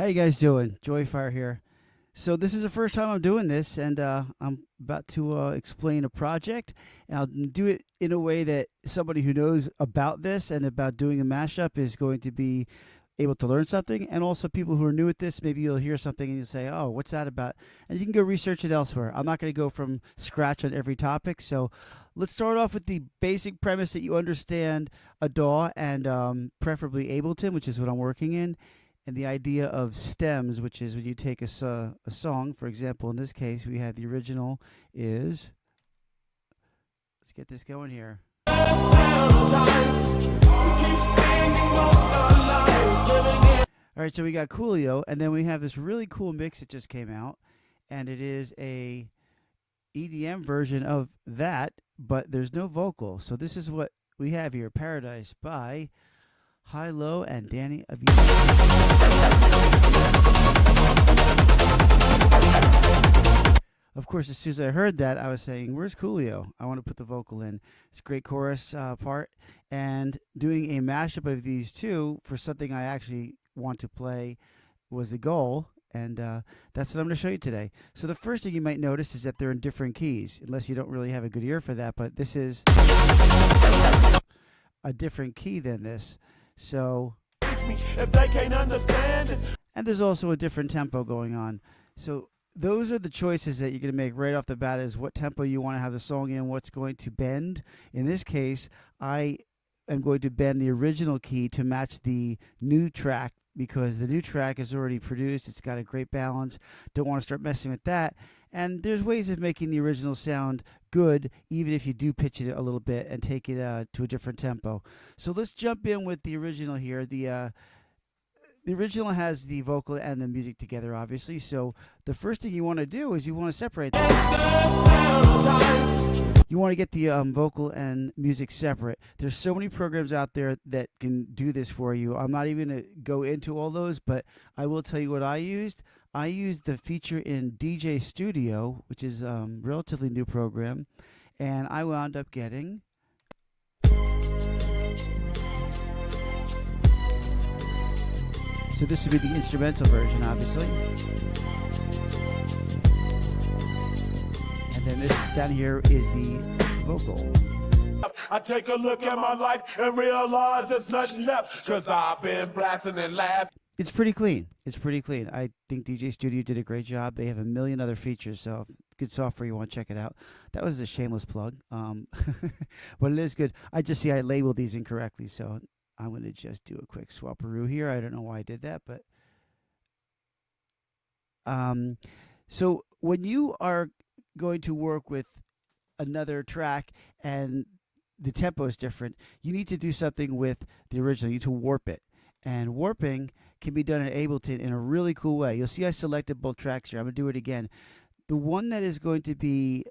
you guys doing? Joyfire here. So this is the first time I'm doing this, and I'm about to explain a project, and I'll do it in a way that somebody who knows about this and about doing a mashup is going to be able to learn something, and also people who are new at this, maybe you'll hear something and you'll say, oh, what's that about? And you can go research it elsewhere. I'm not going to go from scratch on every topic, so let's start off with the basic premise that you understand a DAW and preferably Ableton, which is what I'm working in, and the idea of stems, which is when you take a song, for example, in this case, we have the original is, let's get this going here. All right, so we got Coolio, and then we have this really cool mix that just came out, and it is a EDM version of that, but there's no vocal. So this is what we have here, Paradise by High Low and Danny Avila. Of course, as soon as I heard that, I was saying, where's Coolio? I want to put the vocal in. It's a great chorus part. And doing a mashup of these two for something I actually want to play was the goal. And that's what I'm going to show you today. So the first thing you might notice is that they're in different keys, unless you don't really have a good ear for that. But this is a different key than this. So, if they can't understand it. And there's also a different tempo going on. So those are the choices that you're going to make right off the bat, is what tempo you want to have the song in, what's going to bend. In this case, I am going to bend the original key to match the new track, because the new track is already produced. It's got a great balance. Don't want to start messing with that. And there's ways of making the original sound good, even if you do pitch it a little bit and take it to a different tempo. So let's jump in with the original here. The original has the vocal and the music together, obviously. So the first thing you want to do is you want to separate them. You want to get the vocal and music separate. There's so many programs out there that can do this for you. I'm not even going to go into all those, but I will tell you what I used. I used the feature in DJ Studio, which is a relatively new program, and I wound up getting so this would be the instrumental version, obviously. And then this down here is the vocal. I take a look at my life and realize there's nothing left, because I've been blasting and laughing. It's pretty clean. It's pretty clean. I think DJ Studio did a great job. They have a million other features, so good software. You want to check it out. That was a shameless plug, but it is good. I just see I labeled these incorrectly, so I'm going to just do a quick swapperoo here. I don't know why I did that, but so when you are going to work with another track and the tempo is different, you need to do something with the original. You need to warp it. And warping can be done in Ableton in a really cool way. You'll see I selected both tracks here. I'm going to do it again. The one that is going to be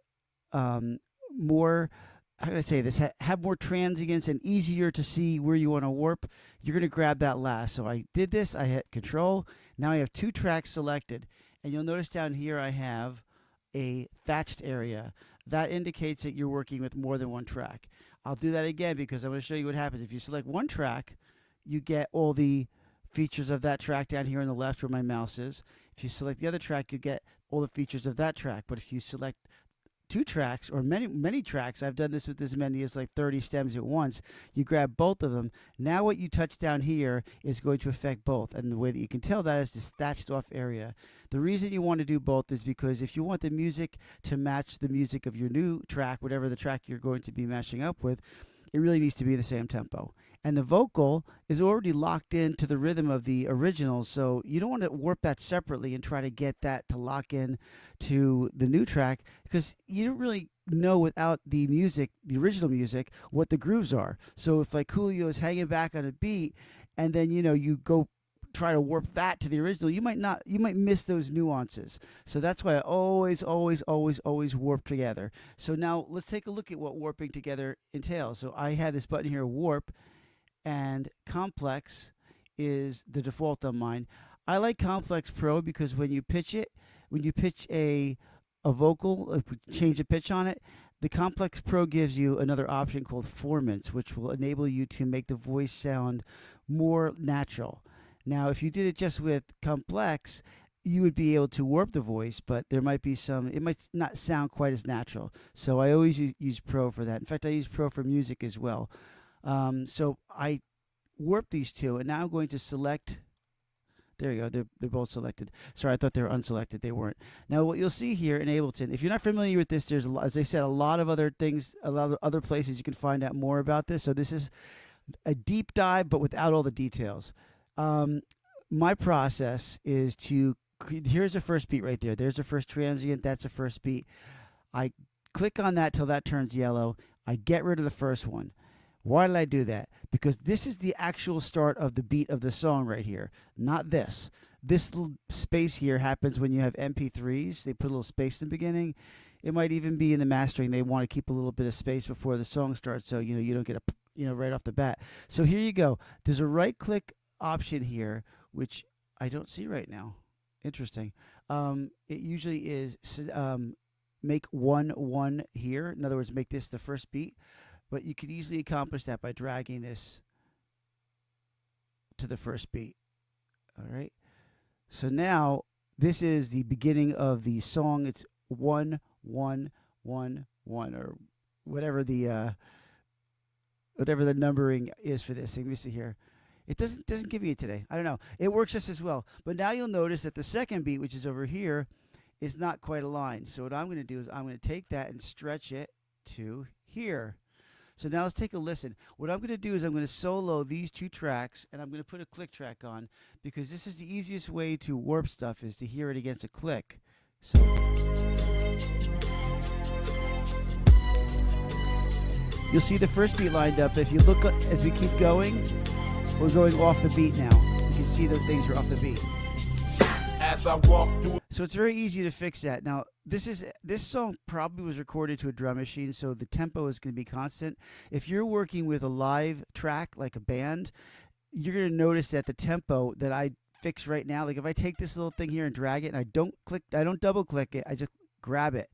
more, how can I say this, have more transients and easier to see where you want to warp, you're going to grab that last. So I did this, I hit Control. Now I have two tracks selected. And you'll notice down here I have a thatched area. That indicates that you're working with more than one track. I'll do that again because I'm going to show you what happens. If you select one track, you get all the features of that track down here on the left where my mouse is. If you select the other track, you get all the features of that track. But if you select two tracks or many tracks, I've done this with as many as like 30 stems at once, you grab both of them. Now what you touch down here is going to affect both, and the way that you can tell that is this thatched off area. The reason you want to do both is because if you want the music to match the music of your new track, whatever the track you're going to be mashing up with, it really needs to be the same tempo. And the vocal is already locked into the rhythm of the original, so you don't want to warp that separately and try to get that to lock in to the new track, because you don't really know without the music, the original music, what the grooves are. So if like Coolio is hanging back on a beat, and then you go try to warp that to the original, you might miss those nuances. So that's why I always warp together. So now let's take a look at what warping together entails. So I have this button here, warp, and complex is the default on mine. I like Complex Pro because when you pitch a vocal, change the pitch on it, the Complex Pro gives you another option called Formants, which will enable you to make the voice sound more natural. Now, if you did it just with complex, you would be able to warp the voice, but there might be some, it might not sound quite as natural. So I always use Pro for that. In fact, I use Pro for music as well. So I warp these two, and now I'm going to select. There you go. They're both selected. Sorry, I thought they were unselected. They weren't. Now, what you'll see here in Ableton, if you're not familiar with this, there's, as I said, a lot of other things, a lot of other places you can find out more about this. So this is a deep dive, but without all the details. My process is to, here's the first beat right there. There's the first transient. That's the first beat. I click on that till that turns yellow. I get rid of the first one. Why did I do that? Because this is the actual start of the beat of the song right here, not this. This little space here happens when you have MP3s. They put a little space in the beginning. It might even be in the mastering. They want to keep a little bit of space before the song starts, so you don't get a right off the bat. So here you go. There's a right-click option here, which I don't see right now. Interesting. It usually is make 1-1 here. In other words, make this the first beat. But you can easily accomplish that by dragging this to the first beat. All right. So now this is the beginning of the song. It's 1-1-1-1 or whatever the numbering is for this. Let me see here. It doesn't give you it today. I don't know. It works just as well. But now you'll notice that the second beat, which is over here, is not quite aligned. So what I'm going to do is I'm going to take that and stretch it to here. So now let's take a listen. What I'm going to do is I'm going to solo these two tracks, and I'm going to put a click track on, because this is the easiest way to warp stuff, is to hear it against a click. So you'll see the first beat lined up. If you look as we keep going, we're going off the beat now. You can see those things are off the beat. As I walk through. So it's very easy to fix that. Now, this song probably was recorded to a drum machine, so the tempo is going to be constant. If you're working with a live track like a band, you're going to notice that the tempo that I fix right now, like if I take this little thing here and drag it, and I don't double click it, I just grab it.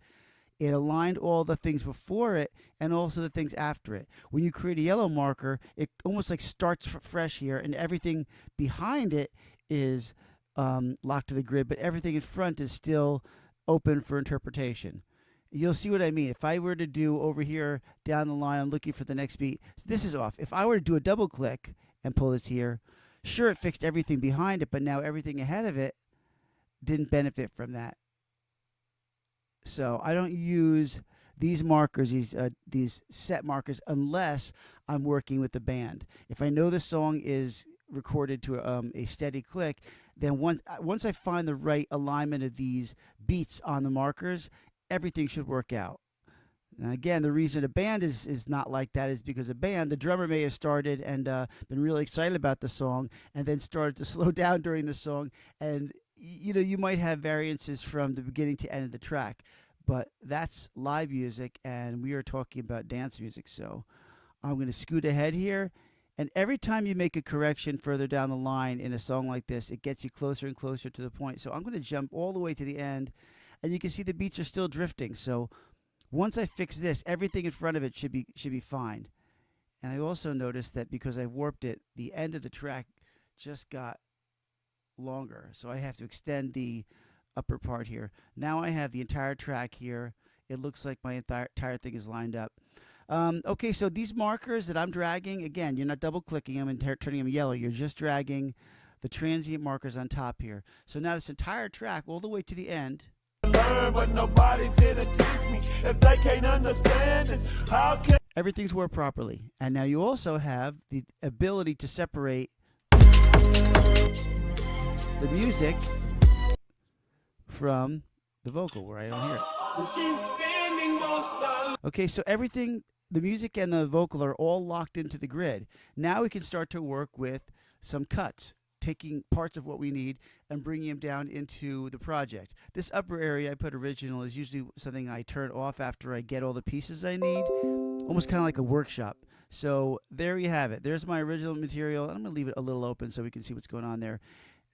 It aligned all the things before it and also the things after it. When you create a yellow marker, it almost like starts fresh here, and everything behind it is locked to the grid, but everything in front is still open for interpretation. You'll see what I mean. If I were to do over here down the line, I'm looking for the next beat. This is off. If I were to do a double click and pull this here, sure, it fixed everything behind it, but now everything ahead of it didn't benefit from that. So I don't use these markers, these set markers, unless I'm working with the band. If I know the song is recorded to a steady click, then once I find the right alignment of these beats on the markers, everything should work out. And again, the reason a band is not like that is because a band, the drummer may have started and been really excited about the song, and then started to slow down during the song, and you might have variances from the beginning to end of the track, but that's live music, and we are talking about dance music. So I'm going to scoot ahead here. And every time you make a correction further down the line in a song like this, it gets you closer and closer to the point. So I'm going to jump all the way to the end, and you can see the beats are still drifting. So once I fix this, everything in front of it should be fine. And I also noticed that because I warped it, the end of the track just got longer. So I have to extend the upper part here. Now I have the entire track here. It looks like my entire thing is lined up. Okay, so these markers that I'm dragging, again, you're not double clicking them and turning them yellow. You're just dragging the transient markers on top here. So now this entire track, all the way to the end. Learn, but nobody's here to teach me. If they can't understand it, how can everything's worked properly. And now you also have the ability to separate the music from the vocal where I don't hear it. Okay, so everything, the music and the vocal are all locked into the grid. Now we can start to work with some cuts, taking parts of what we need and bringing them down into the project. This upper area I put original is usually something I turn off after I get all the pieces I need, almost kind of like a workshop. So there you have it. There's my original material. I'm going to leave it a little open so we can see what's going on there.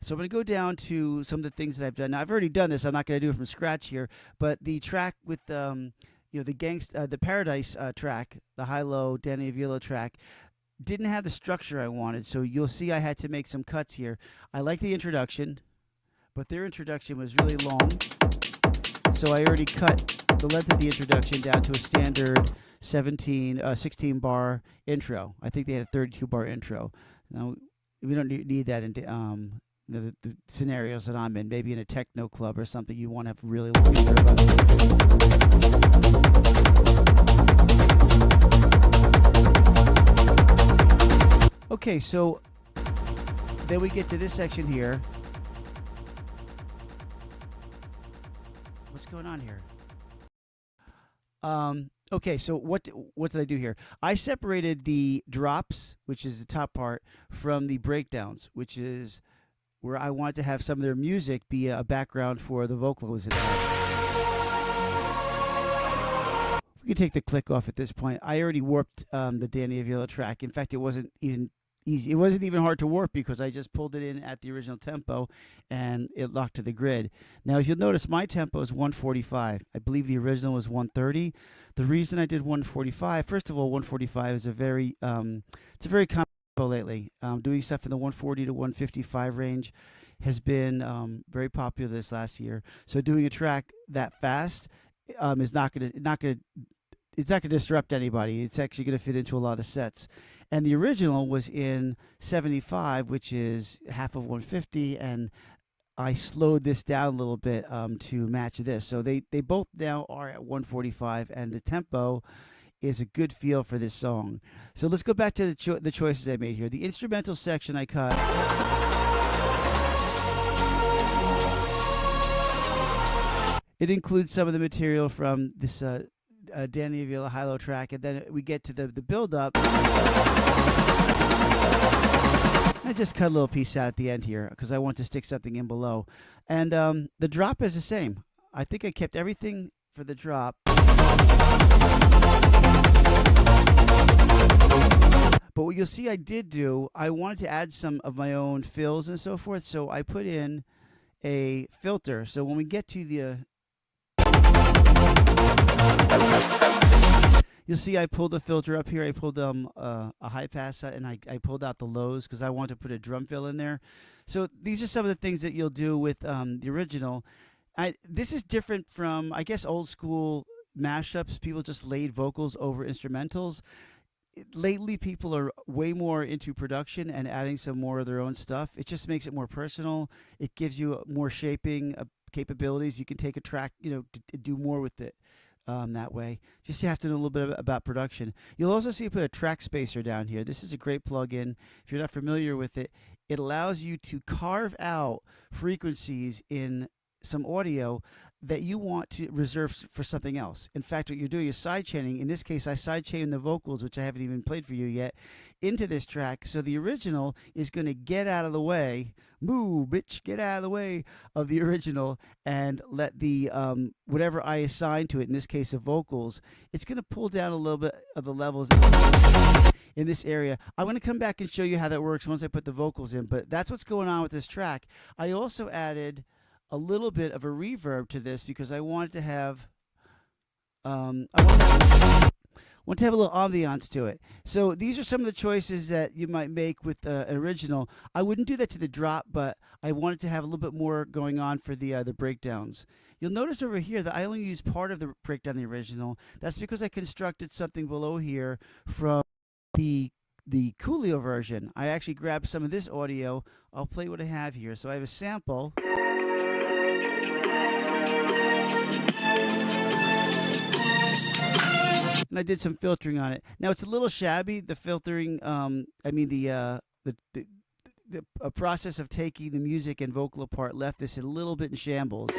So I'm going to go down to some of the things that I've done. Now, I've already done this. I'm not going to do it from scratch here, but the track with the Gangsta, the Paradise track, the high-low Danny Avila track, didn't have the structure I wanted. So you'll see I had to make some cuts here. I like the introduction, but their introduction was really long. So I already cut the length of the introduction down to a standard 16 bar intro. I think they had a 32 bar intro. Now, we don't need that in the scenarios that I'm in. Maybe in a techno club or something, you want to have really long intro. Okay, so then we get to this section here. What's going on here? Okay, so what did I do here? I separated the drops, which is the top part, from the breakdowns, which is where I want to have some of their music be a background for the vocals. We can take the click off at this point. I already warped the Danny Avila track. In fact, it wasn't even easy. It wasn't even hard to warp because I just pulled it in at the original tempo and it locked to the grid. Now, as you'll notice, my tempo is 145. I believe the original was 130. The reason I did 145, first of all, 145 is a very common tempo lately. Doing stuff in the 140 to 155 range has been very popular this last year. So doing a track that fast is not going to disrupt anybody. It's actually going to fit into a lot of sets. And the original was in 75, which is half of 150, and I slowed this down a little bit to match this. So they both now are at 145, and the tempo is a good feel for this song. So let's go back to the choices I made here. The instrumental section I cut. It includes some of the material from this Danny Avila high-low track, and then we get to the build-up. I just cut a little piece out at the end here because I want to stick something in below. And the drop is the same. I think I kept everything for the drop. But what you'll see I did do, I wanted to add some of my own fills and so forth, so I put in a filter. So when we get to the you'll see I pulled the filter up here. I pulled a high pass and I pulled out the lows because I want to put a drum fill in there. So these are some of the things that you'll do with the original. This is different from, I guess, old school mashups. People just laid vocals over instrumentals. Lately, people are way more into production and adding some more of their own stuff. It just makes it more personal. It gives you more shaping capabilities. You can take a track, do more with it that way. Just you have to know a little bit about production. You'll also see I put a track spacer down here. This is a great plugin. If you're not familiar with it, it allows you to carve out frequencies in some audio that you want to reserve for something else. In fact, what you're doing is sidechaining. In this case, I sidechain the vocals, which I haven't even played for you yet, into this track. So the original is going to get out of the way, move, bitch, get out of the way of the original, and let the whatever I assign to it, in this case of vocals, it's going to pull down a little bit of the levels in this area. I'm going to come back and show you how that works once I put the vocals in, but that's what's going on with this track. I also added a little bit of a reverb to this because I wanted to have want to have a little ambiance to it. So these are some of the choices that you might make with an original. I wouldn't do that to the drop, but I wanted to have a little bit more going on for the breakdowns. You'll notice over here that I only use part of the breakdown in the original. That's because I constructed something below here from the Coolio version. I actually grabbed some of this audio. I'll play what I have here. So I have a sample. And I did some filtering on it. Now it's a little shabby. The filtering, the process of taking the music and vocal apart left this a little bit in shambles.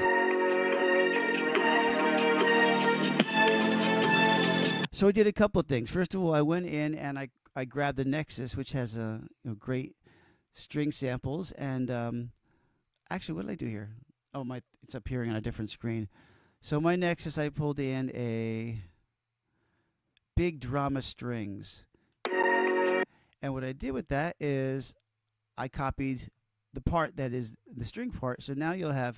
So I did a couple of things. First of all, I went in and I grabbed the Nexus, which has great string samples. And actually, what did I do here? Oh, it's appearing on a different screen. So my Nexus, I pulled in a big drama strings. And what I did with that is I copied the part that is the string part. So now you'll have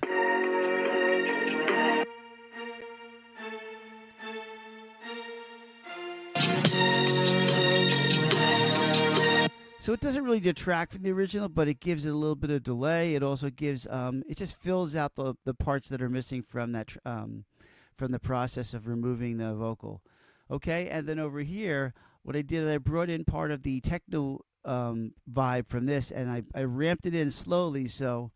So it doesn't really detract from the original, but it gives it a little bit of delay. It also gives it just fills out the parts that are missing from from the process of removing the vocal. Okay, and then over here, what I did is I brought in part of the techno vibe from this, and I ramped it in slowly. So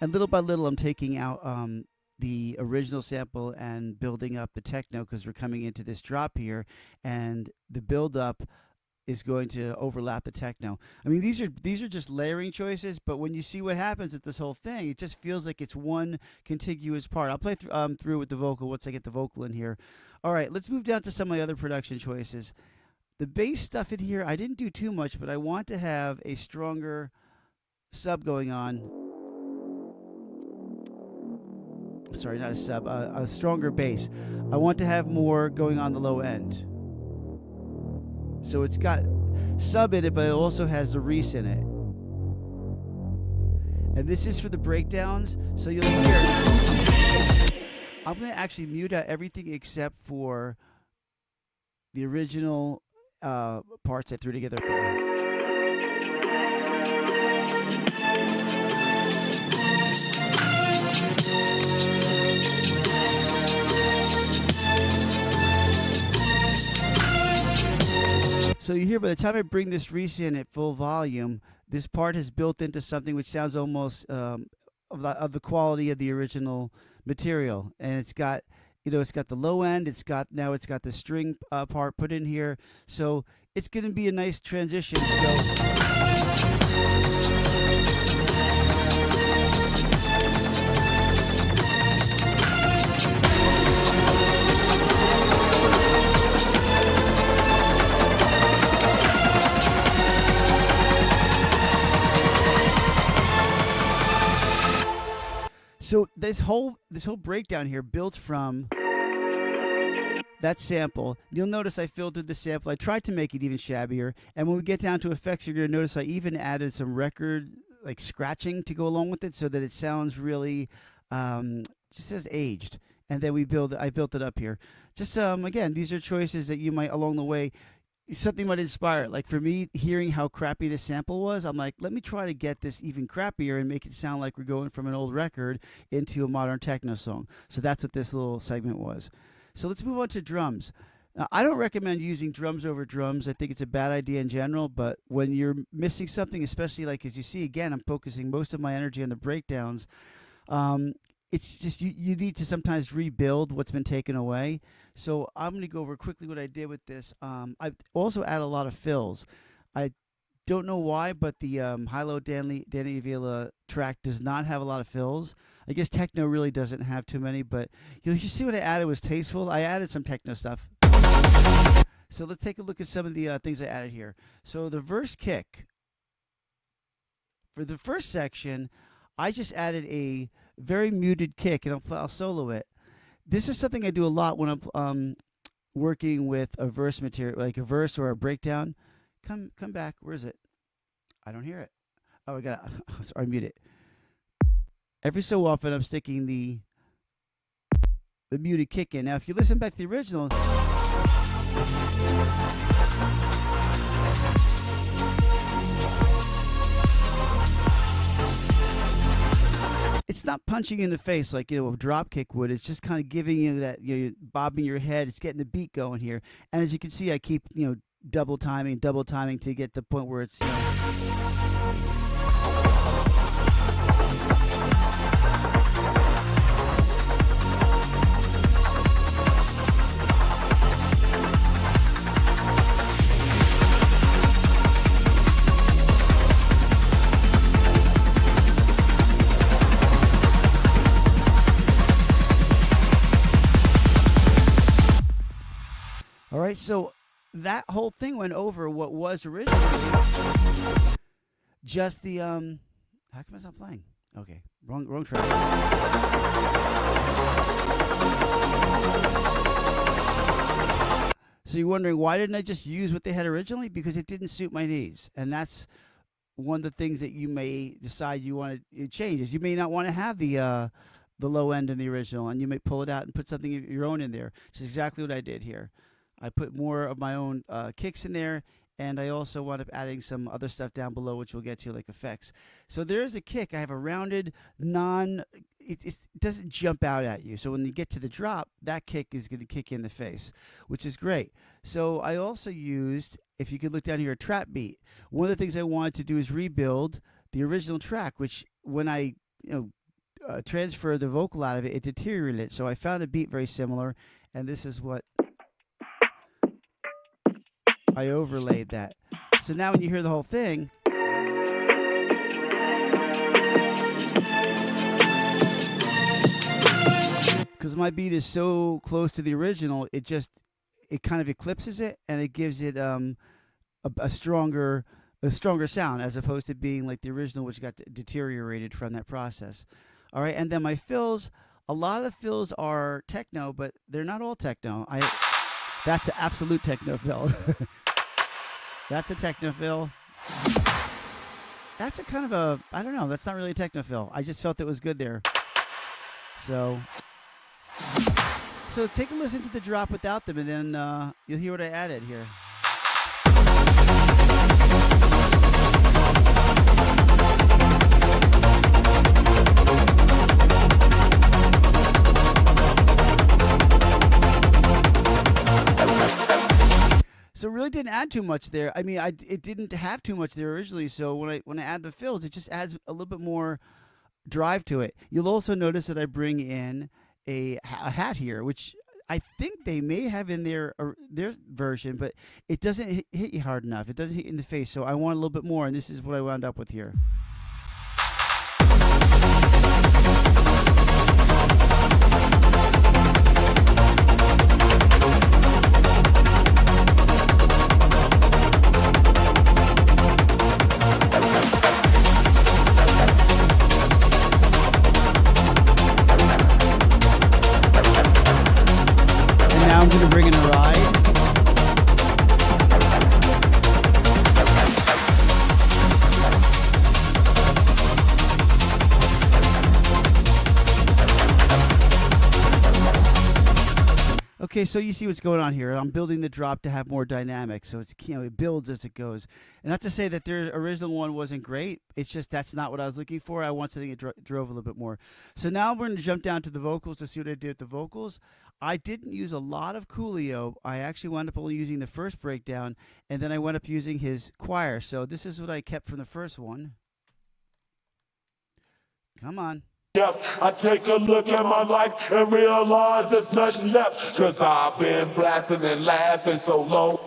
and little by little, I'm taking out the original sample and building up the techno because we're coming into this drop here, and the build up is going to overlap the techno. I mean, these are just layering choices, but when you see what happens with this whole thing, it just feels like it's one contiguous part. I'll play through with the vocal once I get the vocal in here. All right, let's move down to some of my other production choices. The bass stuff in here, I didn't do too much, but I want to have a stronger sub going on. Sorry, not a sub, a stronger bass. I want to have more going on the low end. So it's got sub in it, but it also has the reese in it. And this is for the breakdowns, so you'll hear. I'm going to actually mute out everything except for the original parts I threw together there. So you hear by the time I bring this reese in at full volume, this part has built into something which sounds almost of the quality of the original material, and it's got it's got the low end, it's got the string part put in here, so it's going to be a nice transition to go. So this whole breakdown here built from that sample. You'll notice I filtered the sample. I tried to make it even shabbier. And when we get down to effects, you're going to notice I even added some record like scratching to go along with it, so that it sounds really just as aged. And then I built it up here. Just again, these are choices that you might along the way. Something might inspire it. Like for me, hearing how crappy the sample was, I'm like, let me try to get this even crappier and make it sound like we're going from an old record into a modern techno song. So that's what this little segment was. So let's move on to drums. Now, I don't recommend using drums over drums. I think it's a bad idea in general, but when you're missing something, especially like as you see, again, I'm focusing most of my energy on the breakdowns. It's just you need to sometimes rebuild what's been taken away. So I'm going to go over quickly what I did with this. I also add a lot of fills. I don't know why, but the Hilo Danny Avila track does not have a lot of fills. I guess techno really doesn't have too many, but you see what I added was tasteful. I added some techno stuff. So let's take a look at some of the things I added here. So the verse kick. For the first section, I just added a very muted kick, and I'll solo it. This is something I do a lot when I'm working with a verse material, like a verse or a breakdown. Come back. Where is it? I don't hear it. Oh, I got it. Sorry, mute it. Every so often, I'm sticking the muted kick in. Now, if you listen back to the original. It's not punching you in the face like a drop kick would. It's just kind of giving you that bobbing your head. It's getting the beat going here. And as you can see, I keep double timing to get the point where it's. All right, so that whole thing went over what was originally just the how come it's not playing? Okay, wrong track. So you're wondering why didn't I just use what they had originally? Because it didn't suit my needs, and that's one of the things that you may decide you want to change is you may not want to have the low end in the original, and you may pull it out and put something of your own in there. Which is exactly what I did here. I put more of my own kicks in there, and I also wound up adding some other stuff down below, which we'll get to, like effects. So there's a kick. I have a rounded, it doesn't jump out at you. So when you get to the drop, that kick is going to kick you in the face, which is great. So I also used, if you could look down here, a trap beat. One of the things I wanted to do is rebuild the original track, which when I transferred the vocal out of it, it deteriorated it. So I found a beat very similar, and this is what I overlaid that. So now when you hear the whole thing, because my beat is so close to the original, it kind of eclipses it, and it gives it a stronger sound, as opposed to being like the original, which got deteriorated from that process. All right, and then my fills, a lot of the fills are techno, but they're not all techno. That's an absolute techno fill. That's a techno fill. That's a kind of a, I don't know, that's not really a techno fill. I just felt it was good there. So take a listen to the drop without them, and then you'll hear what I added here. So it really didn't add too much there. I mean, it didn't have too much there originally. So when I add the fills, it just adds a little bit more drive to it. You'll also notice that I bring in a hat here, which I think they may have in their version, but it doesn't hit you hard enough. It doesn't hit you in the face. So I want a little bit more, and this is what I wound up with here. I'm going to bring in a ride. Okay, so you see what's going on here. I'm building the drop to have more dynamic, so it builds as it goes. And not to say that their original one wasn't great. It's just that's not what I was looking for. I want something that drove a little bit more. So now we're going to jump down to the vocals to see what I did with the vocals. I didn't use a lot of Coolio. I actually wound up only using the first breakdown, and then I wound up using his choir. So this is what I kept from the first one. Come on. Yep, I take a look at my life and realize there's nothing left, 'cause I've been blasting and laughing so long.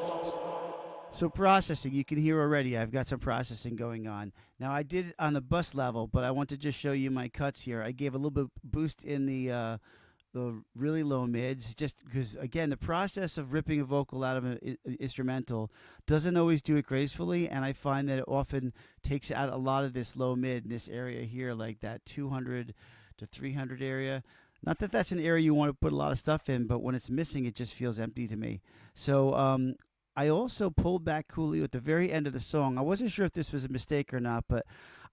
So processing, you can hear already, I've got some processing going on. Now I did it on the bus level, but I want to just show you my cuts here. I gave a little bit boost in the really low mids, just because, again, the process of ripping a vocal out of an instrumental doesn't always do it gracefully, and I find that it often takes out a lot of this low mid in this area here, like that 200 to 300 area. Not that that's an area you want to put a lot of stuff in, but when it's missing, it just feels empty to me. So I also pulled back Coolio at the very end of the song. I wasn't sure if this was a mistake or not, but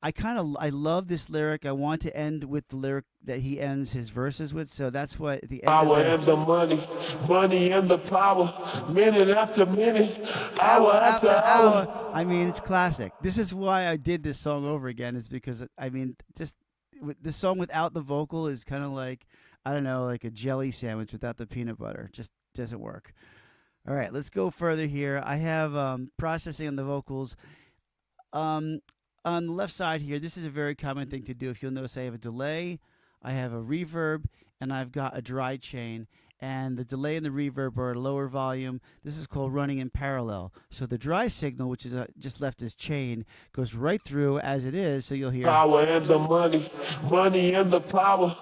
I love this lyric. I want to end with the lyric that he ends his verses with, so that's what at the end Power and the money and the power, minute after minute, hour after hour. I mean, it's classic. This is why I did this song over again, is because, I mean, just the song without the vocal is kind of like, I don't know, like a jelly sandwich without the peanut butter. Just doesn't work. All right, let's go further here. I have processing on the vocals. On the left side here, this is a very common thing to do. If you'll notice, I have a delay, I have a reverb, and I've got a dry chain. And the delay and the reverb are a lower volume. This is called running in parallel. So the dry signal, which is just left as chain, goes right through as it is. So you'll hear power and the money and the power.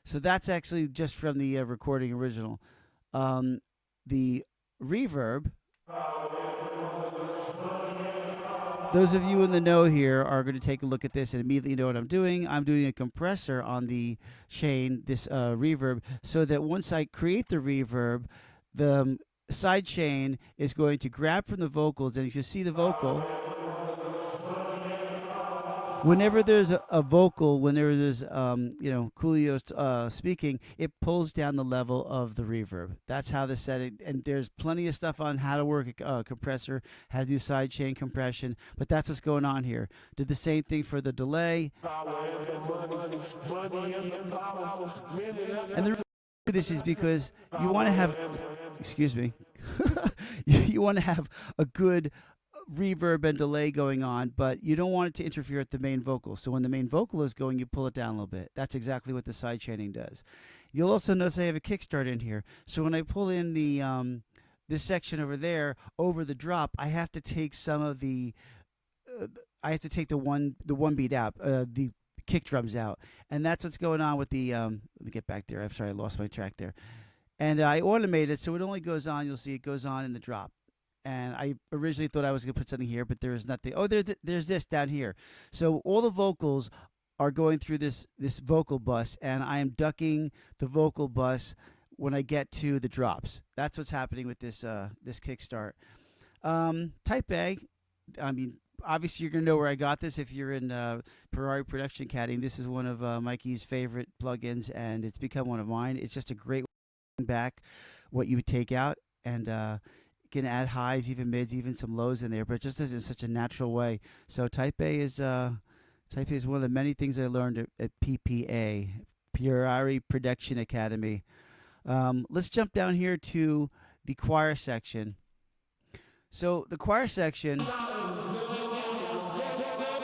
So that's actually just from the recording original. The reverb. Those of you in the know here are going to take a look at this and immediately know what I'm doing. I'm doing a compressor on the chain, this reverb, so that once I create the reverb, the side chain is going to grab from the vocals, and if you see the vocal, whenever there's a vocal, whenever there's Coolio speaking, it pulls down the level of the reverb. That's how the setting. And there's plenty of stuff on how to work a compressor, how to do sidechain compression. But that's what's going on here. Did the same thing for the delay. And the reason this is because you want to have, excuse me, you want to have a good reverb and delay going on, but you don't want it to interfere with the main vocal. So when the main vocal is going, you pull it down a little bit. That's exactly what the side chaining does. You'll also notice I have a kickstart in here. So when I pull in the this section over there over the drop, I have to take some of the I have to take the one beat out, the kick drums out, and that's what's going on with the. Let me get back there. I'm sorry, I lost my track there. And I automated so it only goes on. You'll see it goes on in the drop. And I originally thought I was going to put something here, but there is nothing. Oh, there's this down here. So all the vocals are going through this vocal bus, and I am ducking the vocal bus when I get to the drops. That's what's happening with this this kickstart. Type A. I mean, obviously you're going to know where I got this if you're in Ferrari Production Academy. This is one of Mikey's favorite plugins, and it's become one of mine. It's just a great way back what you would take out, and can add highs, even mids, even some lows in there, but it just does it in such a natural way. So Type A is one of the many things I learned at PPA, Ferrari Production Academy. Let's jump down here to the choir section. So the choir section,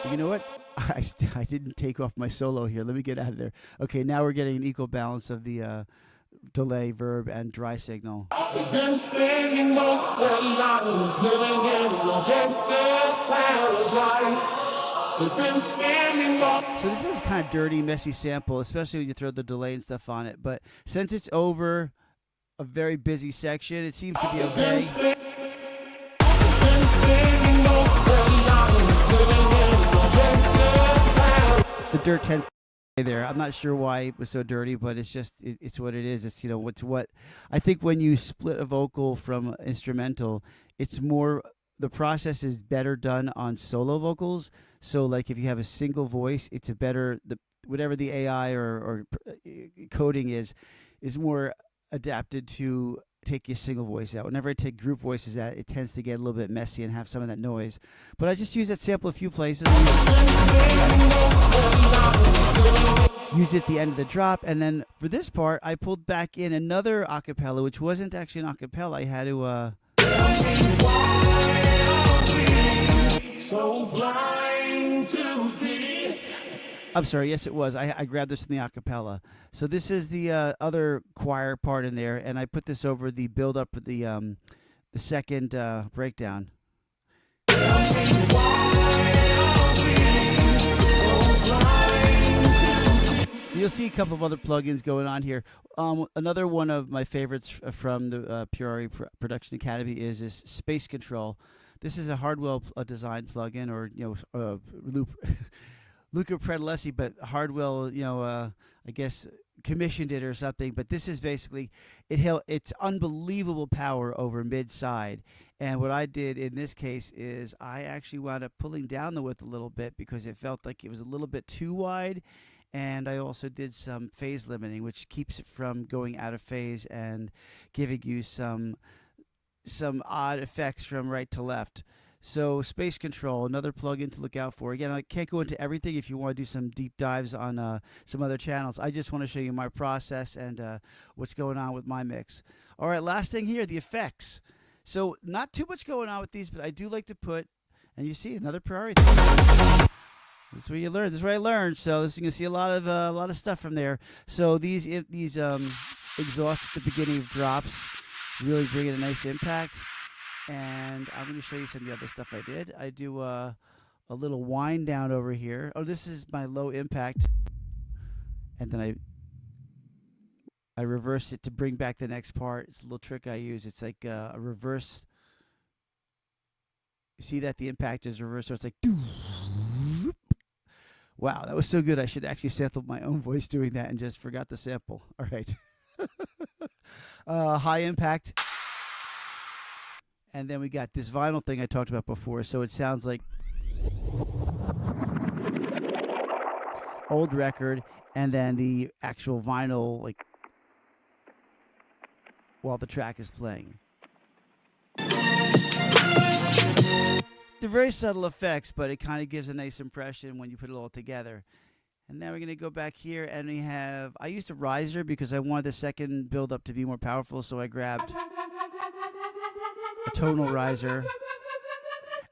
you know what? I didn't take off my solo here. Let me get out of there. Okay, now we're getting an equal balance of the delay, verb, and dry signal. Been spending most of their lives living in a gangsta's paradise. They've been spending most. So this is kind of dirty, messy sample, especially when you throw the delay and stuff on it. But since it's over a very busy section, it seems to be okay. The dirt tends to be there. I'm not sure why it was so dirty, but it's just it's what it is. It's what's what I think when you split a vocal from instrumental, it's more the process is better done on solo vocals. So like if you have a single voice, it's a better whatever the AI or coding is more adapted to take your single voice out. Whenever I take group voices out, it tends to get a little bit messy and have some of that noise. But I just use that sample a few places. Use it at the end of the drop, and then for this part, I pulled back in another acapella, which wasn't actually an acapella. I had to. So blind to see. I'm sorry. Yes, it was. I grabbed this from the acapella. So this is the other choir part in there, and I put this over the build up of the second breakdown. You'll see a couple of other plugins going on here. Another one of my favorites from the Ferrari Production Academy is this Space Control. This is a Hardwell design plugin, or Luca Predalesi, but Hardwell, I guess commissioned it or something. But this is basically it's unbelievable power over mid side. And what I did in this case is I actually wound up pulling down the width a little bit because it felt like it was a little bit too wide. And I also did some phase limiting, which keeps it from going out of phase and giving you some odd effects from right to left. So Space Control, another plugin to look out for. Again, I can't go into everything. If you want to do some deep dives on some other channels, I just want to show you my process and what's going on with my mix. All right, last thing here, the effects. So not too much going on with these, but I do like to put, and you see another priority. This is where you learn. This is where I learned. So this, you can see a lot of stuff from there. So these exhausts at the beginning of drops really bring in a nice impact. And I'm going to show you some of the other stuff I did. I do a little wind down over here. Oh, this is my low impact. And then I reverse it to bring back the next part. It's a little trick I use. It's like a reverse. See that the impact is reversed, so it's like. Wow, that was so good. I should actually sample my own voice doing that and just forgot the sample. All right. High impact. And then we got this vinyl thing I talked about before. So it sounds like. old record and then the actual vinyl, like while the track is playing. They're very subtle effects, but it kind of gives a nice impression when you put it all together. And now we're going to go back here and we have, I used a riser because I wanted the second build up to be more powerful, so I grabbed a tonal riser.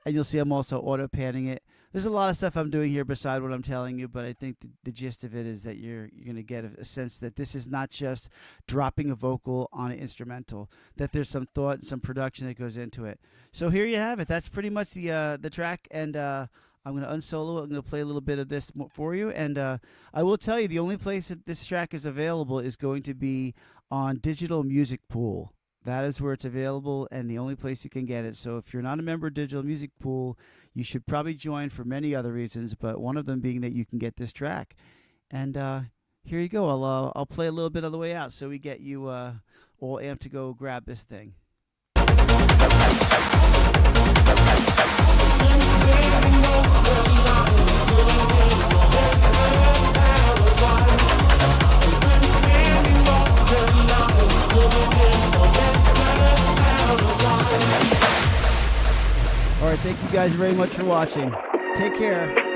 And you'll see I'm also auto panning it. There's a lot of stuff I'm doing here beside what I'm telling you, but I think the gist of it is that you're going to get a sense that this is not just dropping a vocal on an instrumental, that there's some thought and some production that goes into it. So here you have it. That's pretty much the track, and I'm going to unsolo it. I'm going to play a little bit of this for you, and I will tell you the only place that this track is available is going to be on Digital Music Pool. That is where it's available and the only place you can get it. So if you're not a member of Digital Music Pool, you should probably join for many other reasons, but one of them being that you can get this track. And here you go. I'll play a little bit on the way out so we get you all amped to go grab this thing. All right, thank you guys very much for watching. Take care.